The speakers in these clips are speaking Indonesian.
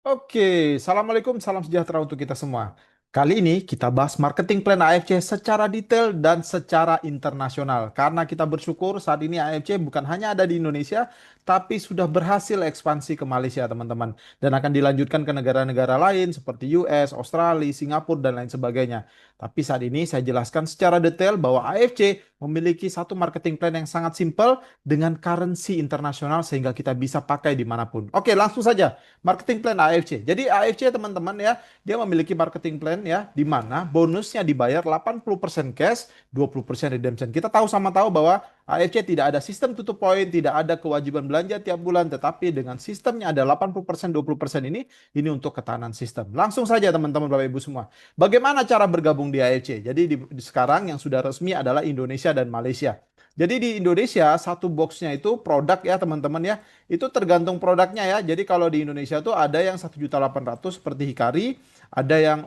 Oke, Assalamualaikum, salam sejahtera untuk kita semua. Kali ini kita bahas marketing plan AFC secara detail dan secara internasional. Karena kita bersyukur saat ini AFC bukan hanya ada di Indonesia, tapi sudah berhasil ekspansi ke Malaysia, teman-teman. Dan akan dilanjutkan ke negara-negara lain seperti US, Australia, Singapura, dan lain sebagainya. Tapi saat ini saya jelaskan secara detail bahwa AFC memiliki satu marketing plan yang sangat simpel dengan currency internasional sehingga kita bisa pakai dimanapun. Oke, langsung saja. Marketing plan AFC. Jadi AFC teman-teman ya, dia memiliki marketing plan ya, di mana bonusnya dibayar 80% cash, 20% redemption. Kita tahu sama tahu bahwa AFC tidak ada sistem tutup poin, tidak ada kewajiban belanja tiap bulan, tetapi dengan sistemnya ada 80%, 20% ini untuk ketahanan sistem. Langsung saja teman-teman Bapak Ibu semua. Bagaimana cara bergabung di AFC? Jadi sekarang yang sudah resmi adalah Indonesia dan Malaysia. Jadi di Indonesia satu boxnya itu produk ya teman-teman ya. Itu tergantung produknya ya. Jadi kalau di Indonesia tuh ada yang 1.800.000 seperti Hikari, ada yang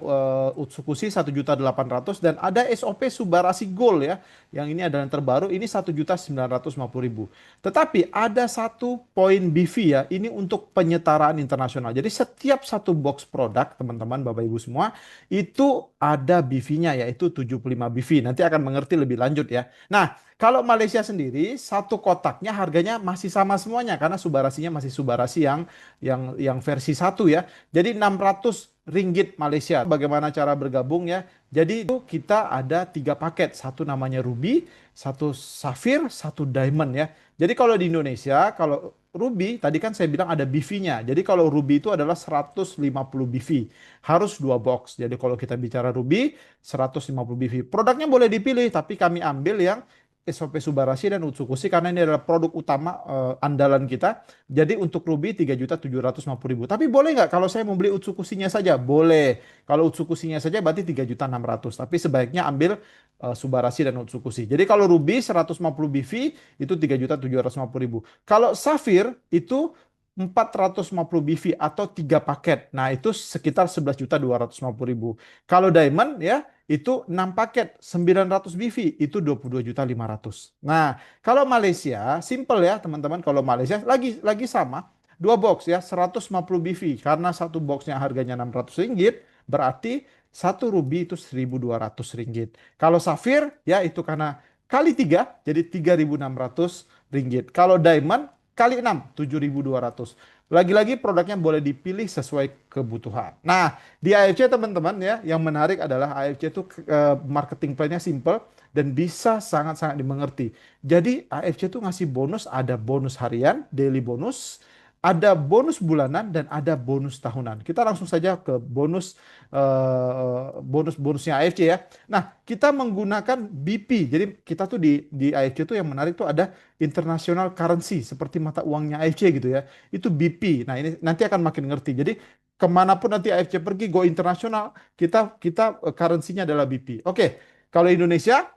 Utsukushi 1.800.000 dan ada SOP Subarasi Gold ya. Yang ini adalah yang terbaru ini 1.950.000. Tetapi ada satu poin BV ya. Ini untuk penyetaraan internasional. Jadi setiap satu box produk teman-teman Bapak Ibu semua itu ada BV-nya yaitu 75 BV. Nanti akan mengerti lebih lanjut ya. Nah, kalau Malaysia sendiri satu kotaknya harganya masih sama semuanya karena subarasinya masih subarasi yang versi satu ya. Jadi 600 ringgit Malaysia. Bagaimana cara bergabung ya? Jadi itu kita ada tiga paket. Satu namanya Ruby, satu Safir, satu Diamond ya. Jadi kalau di Indonesia, kalau Ruby tadi kan saya bilang ada BV-nya. Jadi kalau Ruby itu adalah 150 BV. Harus dua box. Jadi kalau kita bicara Ruby 150 BV. Produknya boleh dipilih tapi kami ambil yang SOP Subarashi dan Utsukushi karena ini adalah produk utama andalan kita. Jadi untuk Ruby 3.750.000. Tapi boleh nggak kalau saya mau beli Utsukushinya saja? Boleh. Kalau Utsukushinya saja berarti 3.600.000. Tapi sebaiknya ambil Subarashi dan Utsukushi. Jadi kalau Ruby 150 BV itu 3.750.000. Kalau Safir itu 450 BV atau tiga paket. Nah, itu sekitar 11.250.000. Kalau Diamond ya itu 6 paket 900 BV itu 22.500. Nah, kalau Malaysia simple ya teman-teman, kalau Malaysia lagi sama dua box ya 150 BV karena satu boxnya harganya 600 ringgit berarti satu ruby itu 1.200 ringgit. Kalau Safir ya itu karena kali 3 jadi 3.600 ringgit. Kalau Diamond kali 6 7.200. Lagi-lagi produknya boleh dipilih sesuai kebutuhan. Nah, di AFC teman-teman ya, yang menarik adalah AFC itu marketing plan-nya simple dan bisa sangat-sangat dimengerti. Jadi AFC itu ngasih bonus, ada bonus harian, daily bonus, ada bonus bulanan dan ada bonus tahunan. Kita langsung saja ke bonusnya AFC ya. Nah, kita menggunakan BP. Jadi kita tuh di AFC tuh yang menarik tuh ada international currency seperti mata uangnya AFC gitu ya. Itu BP. Nah, ini nanti akan makin ngerti. Jadi kemanapun nanti AFC pergi go internasional kita kita currency-nya adalah BP. Oke, kalau Indonesia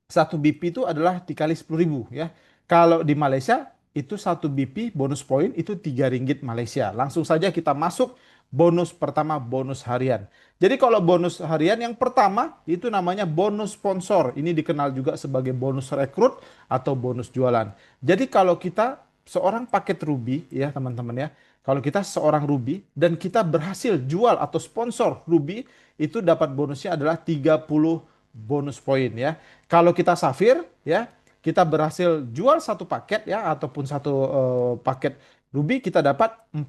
satu BP itu adalah dikali 10.000 ya. Kalau di Malaysia itu satu BP bonus poin itu 3 ringgit Malaysia. Langsung saja kita masuk bonus pertama bonus harian. Jadi kalau bonus harian yang pertama itu namanya bonus sponsor. Ini dikenal juga sebagai bonus rekrut atau bonus jualan. Jadi kalau kita seorang paket Ruby ya teman-teman ya. Kalau kita seorang Ruby dan kita berhasil jual atau sponsor Ruby itu dapat bonusnya adalah 30 bonus poin ya. Kalau kita Safir ya, kita berhasil jual satu paket ya ataupun satu paket Ruby kita dapat 45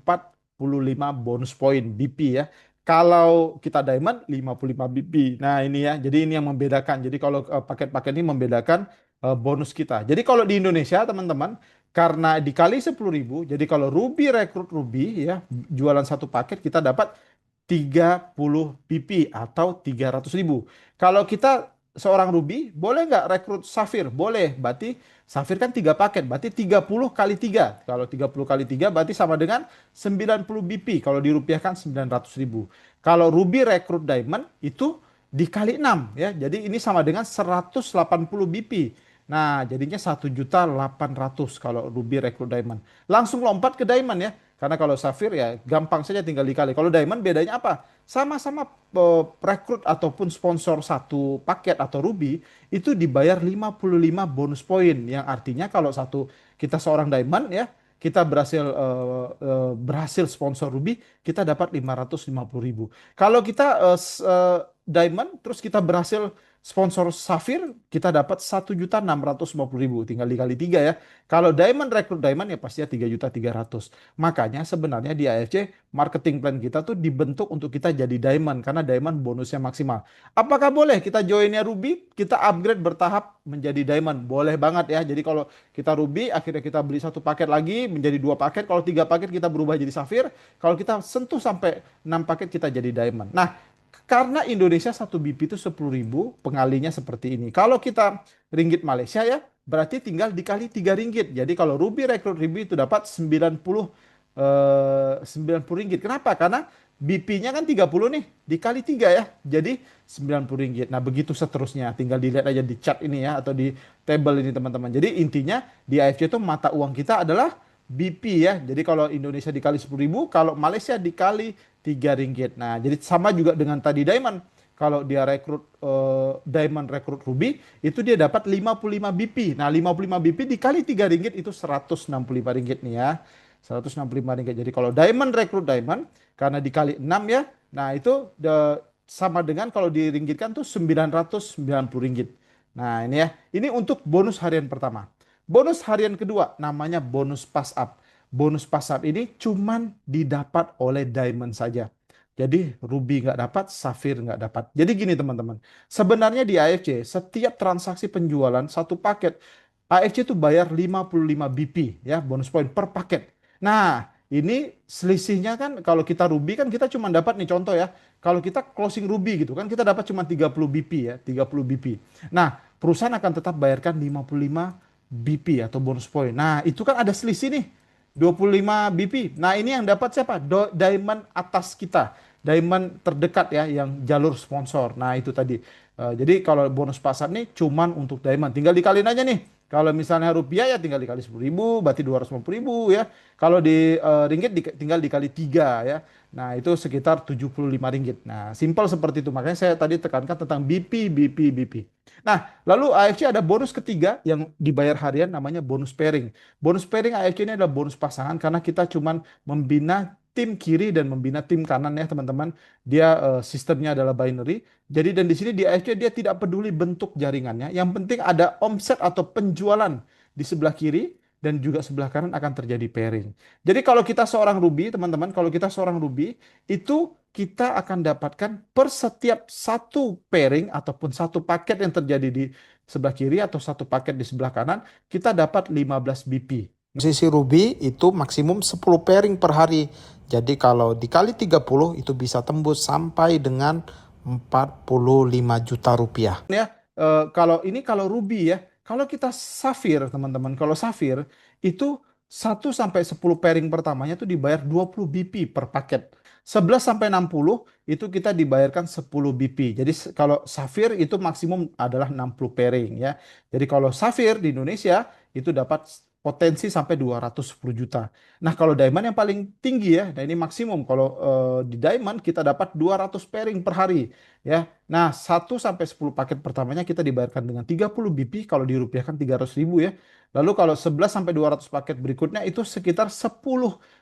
bonus poin BP ya. Kalau kita Diamond 55 BP. Nah, ini ya. Jadi ini yang membedakan. Jadi kalau paket-paket ini membedakan bonus kita. Jadi kalau di Indonesia teman-teman karena dikali 10.000, jadi kalau Ruby rekrut Ruby ya, jualan satu paket kita dapat 30 PP atau 300.000. Kalau kita seorang Ruby, boleh nggak rekrut Safir? Boleh. Berarti Safir kan tiga paket, berarti 30 kali 3. Kalau 30 kali 3 berarti sama dengan 90 BP. Kalau dirupiahkan 900.000. Kalau Ruby rekrut Diamond itu dikali 6 ya. Jadi ini sama dengan 180 BP. Nah, jadinya 1.800.000 kalau Ruby rekrut Diamond. Langsung lompat ke Diamond ya. Karena kalau Safir ya gampang saja tinggal dikali. Kalau Diamond bedanya apa? Sama-sama rekrut ataupun sponsor satu paket atau Ruby itu dibayar 55 bonus poin. Yang artinya kalau kita seorang Diamond ya kita berhasil sponsor Ruby, kita dapat 550.000. Kalau kita Diamond, terus kita berhasil sponsor Safir, kita dapat 1.650.000. Tinggal dikali 3 ya. Kalau Diamond rekrut Diamond ya pastinya 3.300.000. Makanya sebenarnya di AFC marketing plan kita tuh dibentuk untuk kita jadi Diamond karena Diamond bonusnya maksimal. Apakah boleh kita joinnya Ruby, kita upgrade bertahap menjadi Diamond? Boleh banget ya. Jadi kalau kita Ruby, akhirnya kita beli satu paket lagi menjadi dua paket. Kalau tiga paket kita berubah jadi Safir. Kalau kita sentuh sampai 6 paket kita jadi Diamond. Nah, karena Indonesia satu BP itu 10.000, pengalinya seperti ini. Kalau kita ringgit Malaysia ya, berarti tinggal dikali 3 ringgit. Jadi kalau Ruby rekrut Ruby itu dapat 90 ringgit. Kenapa? Karena BP-nya kan 30 nih, dikali 3 ya. Jadi 90 ringgit. Nah, begitu seterusnya. Tinggal dilihat aja di chart ini ya, atau di table ini teman-teman. Jadi intinya di AFC itu mata uang kita adalah BP ya. Jadi kalau Indonesia dikali 10.000, kalau Malaysia dikali 3 ringgit. Nah, jadi sama juga dengan tadi Diamond. Kalau dia rekrut Diamond rekrut Ruby, itu dia dapat 55 BP. Nah, 55 BP dikali 3 ringgit itu 165 ringgit nih ya. 165 ringgit. Jadi kalau Diamond rekrut Diamond, karena dikali 6 ya, nah itu sama dengan kalau diringgitkan tuh 990 ringgit. Nah, ini ya. Ini untuk bonus harian pertama. Bonus harian kedua namanya bonus pass up. Bonus pass up ini cuman didapat oleh Diamond saja. Jadi Ruby nggak dapat, Safir nggak dapat. Jadi gini teman-teman, sebenarnya di AFC setiap transaksi penjualan satu paket, AFC itu bayar 55 BP ya, bonus poin per paket. Nah, ini selisihnya kan kalau kita Ruby kan kita cuma dapat nih contoh ya. Kalau kita closing Ruby gitu kan kita dapat cuma 30 BP ya, 30 BP. Nah, perusahaan akan tetap bayarkan 55 BP atau bonus point. Nah, itu kan ada selisih nih. 25 BP. Nah, ini yang dapat siapa? Diamond atas kita. Diamond terdekat ya yang jalur sponsor. Nah, itu tadi. Jadi kalau bonus pasar nih cuman untuk Diamond. Tinggal dikaliin aja nih. Kalau misalnya rupiah ya tinggal dikali 10.000, berarti 250.000 ya. Kalau di ringgit tinggal dikali 3 ya. Nah, itu sekitar 75 ringgit. Nah, simpel seperti itu. Makanya saya tadi tekankan tentang BP, BP, BP. Nah, lalu AFC ada bonus ketiga yang dibayar harian namanya bonus pairing. Bonus pairing AFC ini adalah bonus pasangan karena kita cuman membina tim kiri dan membina tim kanan ya teman-teman. Dia sistemnya adalah binary. Jadi dan di sini di AFC dia tidak peduli bentuk jaringannya. Yang penting ada omset atau penjualan di sebelah kiri dan juga sebelah kanan akan terjadi pairing. Jadi kalau kita seorang Ruby, teman-teman, kalau kita seorang Ruby, itu kita akan dapatkan per setiap satu pairing ataupun satu paket yang terjadi di sebelah kiri atau satu paket di sebelah kanan, kita dapat 15 BP. Posisi Ruby itu maksimum 10 pairing per hari. Jadi kalau dikali 30 itu bisa tembus sampai dengan 45 juta rupiah. Ya, kalau Ruby ya, kalau kita Safir teman-teman, kalau Safir itu 1 sampai 10 pairing pertamanya itu dibayar 20 BP per paket. 11 sampai 60 itu kita dibayarkan 10 BP. Jadi kalau Safir itu maksimum adalah 60 pairing ya. Jadi kalau Safir di Indonesia itu dapat potensi sampai 210 juta. Nah, kalau Diamond yang paling tinggi ya, nah ini maksimum. Kalau di Diamond kita dapat 200 pairing per hari ya. Nah, 1 sampai 10 paket pertamanya kita dibayarkan dengan 30 BP kalau dirupiahkan 300.000 ya. Lalu kalau 11 sampai 200 paket berikutnya itu sekitar 10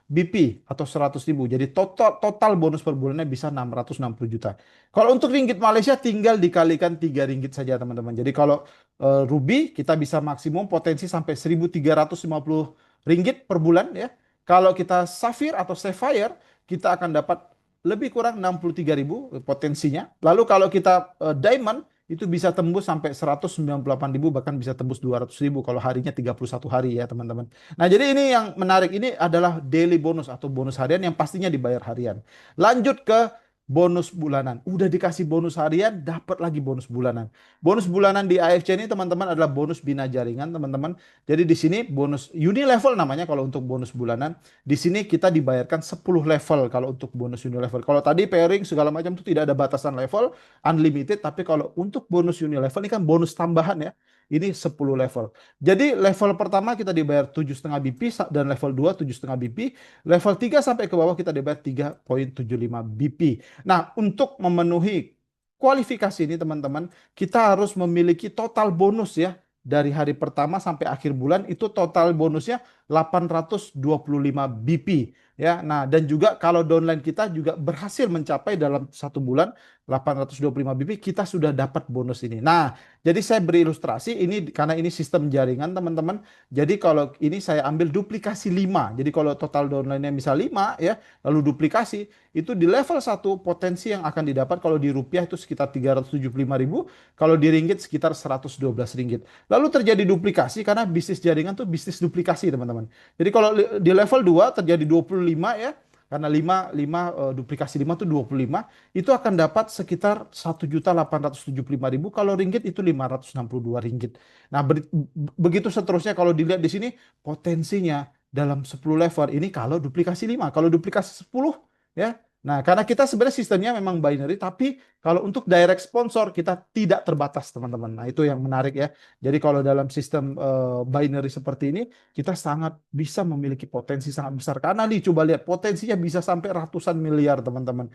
BP atau 100.000. Jadi total bonus per bulannya bisa 660 juta. Kalau untuk ringgit Malaysia tinggal dikalikan 3 ringgit saja teman-teman. Jadi kalau Ruby kita bisa maksimum potensi sampai 1.350 ringgit per bulan ya. Kalau kita Safir atau Sapphire kita akan dapat lebih kurang 63.000 potensinya. Lalu kalau kita Diamond itu bisa tembus sampai 198.000 bahkan bisa tembus 200.000 kalau harinya 31 hari ya teman-teman. Nah, jadi ini yang menarik ini adalah daily bonus atau bonus harian yang pastinya dibayar harian. Lanjut ke bonus bulanan. Udah dikasih bonus harian, dapat lagi bonus bulanan. Bonus bulanan di AFC ini teman-teman adalah bonus bina jaringan, teman-teman. Jadi di sini bonus unilevel namanya kalau untuk bonus bulanan. Di sini kita dibayarkan 10 level kalau untuk bonus unilevel. Kalau tadi pairing segala macam itu tidak ada batasan level, unlimited, tapi kalau untuk bonus unilevel ini kan bonus tambahan ya. Ini 10 level. Jadi level pertama kita dibayar 7,5 BP dan level 2 7,5 BP. Level 3 sampai ke bawah kita dibayar 3,75 BP. Nah, untuk memenuhi kualifikasi ini teman-teman, kita harus memiliki total bonus ya. dari hari pertama sampai akhir bulan itu total bonusnya 825 BP ya. Nah, dan juga kalau downline kita juga berhasil mencapai dalam satu bulan 825 BP, kita sudah dapat bonus ini. Nah, jadi saya beri ilustrasi ini karena ini sistem jaringan teman-teman. Jadi kalau ini saya ambil duplikasi 5. Jadi kalau total downline-nya misal 5 ya, lalu duplikasi itu di level satu potensi yang akan didapat kalau di rupiah itu sekitar 375.000, kalau di ringgit sekitar 112 ringgit. Lalu terjadi duplikasi karena bisnis jaringan tuh bisnis duplikasi teman-teman. Jadi kalau di level 2 terjadi 25 ya, karena 5 duplikasi 5 itu 25, itu akan dapat sekitar 1.875.000, kalau ringgit itu 562 ringgit. Nah, begitu seterusnya kalau dilihat di sini potensinya dalam 10 level ini kalau duplikasi 5, kalau duplikasi 10 ya. Nah, karena kita sebenarnya sistemnya memang binary, tapi kalau untuk direct sponsor kita tidak terbatas, teman-teman. Nah, itu yang menarik ya. Jadi kalau dalam sistem binary seperti ini, kita sangat bisa memiliki potensi sangat besar. Karena nih, coba lihat potensinya bisa sampai ratusan miliar, teman-teman.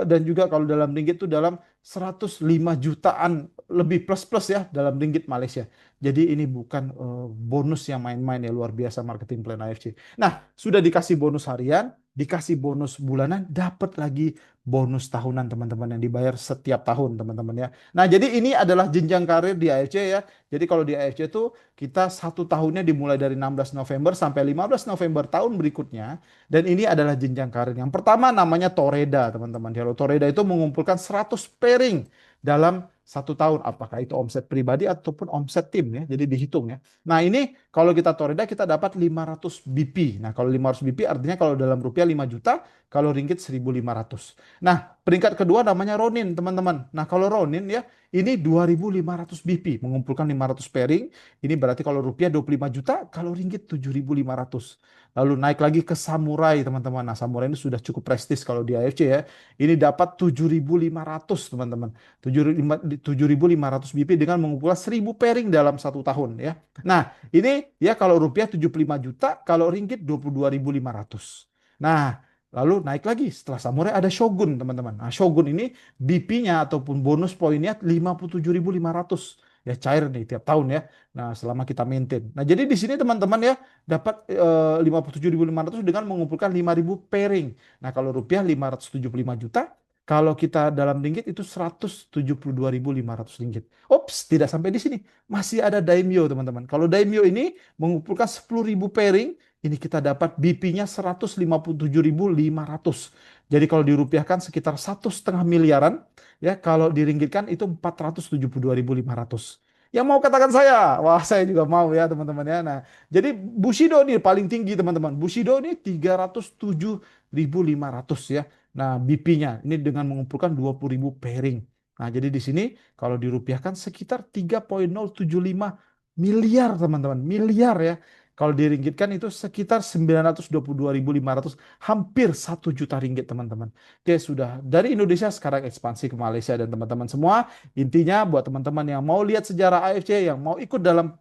Dan juga kalau dalam ringgit itu dalam 105 jutaan lebih plus-plus ya dalam ringgit Malaysia. Jadi ini bukan bonus yang main-main ya, luar biasa marketing plan AFC. Nah, sudah dikasih bonus harian, dikasih bonus bulanan, dapat lagi bonus tahunan teman-teman yang dibayar setiap tahun teman-teman ya. Nah, jadi ini adalah jenjang karir di AFC ya. Jadi kalau di AFC itu kita satu tahunnya dimulai dari 16 November sampai 15 November tahun berikutnya. Dan ini adalah jenjang karir. Yang pertama namanya Toreda teman-teman. Kalau Toreda itu mengumpulkan 100 pairing dalam satu tahun, apakah itu omset pribadi ataupun omset tim ya, jadi dihitung ya. Nah, ini kalau kita toreda kita dapat 500 BP. Nah, kalau 500 BP artinya kalau dalam rupiah 5 juta, kalau ringgit 1.500. Nah, peringkat kedua namanya Ronin, teman-teman. Nah, kalau Ronin ya, ini 2.500 BP, mengumpulkan 500 pairing. Ini berarti kalau rupiah 25 juta, kalau ringgit 7.500. Lalu naik lagi ke Samurai, teman-teman. Nah, Samurai ini sudah cukup prestis kalau di AFC ya. Ini dapat 7.500, teman-teman. 7.500 BP dengan mengumpulkan 1.000 pairing dalam satu tahun ya. Nah, ini ya kalau rupiah 75 juta, kalau ringgit 22.500. Nah, lalu naik lagi setelah Samurai ada Shogun, teman-teman. Nah, Shogun ini BP-nya ataupun bonus poinnya 57.500. Ya cair nih tiap tahun ya. Nah, selama kita maintain. Nah, jadi di sini teman-teman ya dapat 57.500 dengan mengumpulkan 5.000 pairing. Nah, kalau rupiah 575 juta, kalau kita dalam ringgit itu 172.500 ringgit. Ops, tidak sampai di sini. Masih ada Daimyo, teman-teman. Kalau Daimyo ini mengumpulkan 10.000 pairing, ini kita dapat BP-nya 157.500. Jadi kalau dirupiahkan sekitar 1,5 miliaran, ya kalau diringgitkan itu 472.500. Yang mau katakan saya, wah saya juga mau ya teman-teman ya. Nah, jadi Bushido ini paling tinggi teman-teman. Bushido ini 307.500 ya. Nah, BP-nya ini dengan mengumpulkan 20.000 pairing. Nah, jadi di sini kalau dirupiahkan sekitar 3,075 miliar, teman-teman. Miliar ya. Kalau diringgitkan itu sekitar 922.500, hampir 1 juta ringgit, teman-teman. Oke, sudah dari Indonesia sekarang ekspansi ke Malaysia dan teman-teman semua. Intinya buat teman-teman yang mau lihat sejarah AFC, yang mau ikut dalam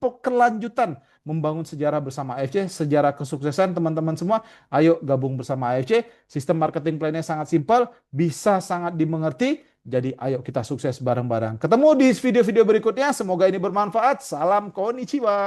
kelanjutan membangun sejarah bersama AFC, sejarah kesuksesan teman-teman semua, ayo gabung bersama AFC. Sistem marketing plan-nya sangat simpel, bisa sangat dimengerti. Jadi ayo kita sukses bareng-bareng. Ketemu di video-video berikutnya. Semoga ini bermanfaat. Salam konnichiwa.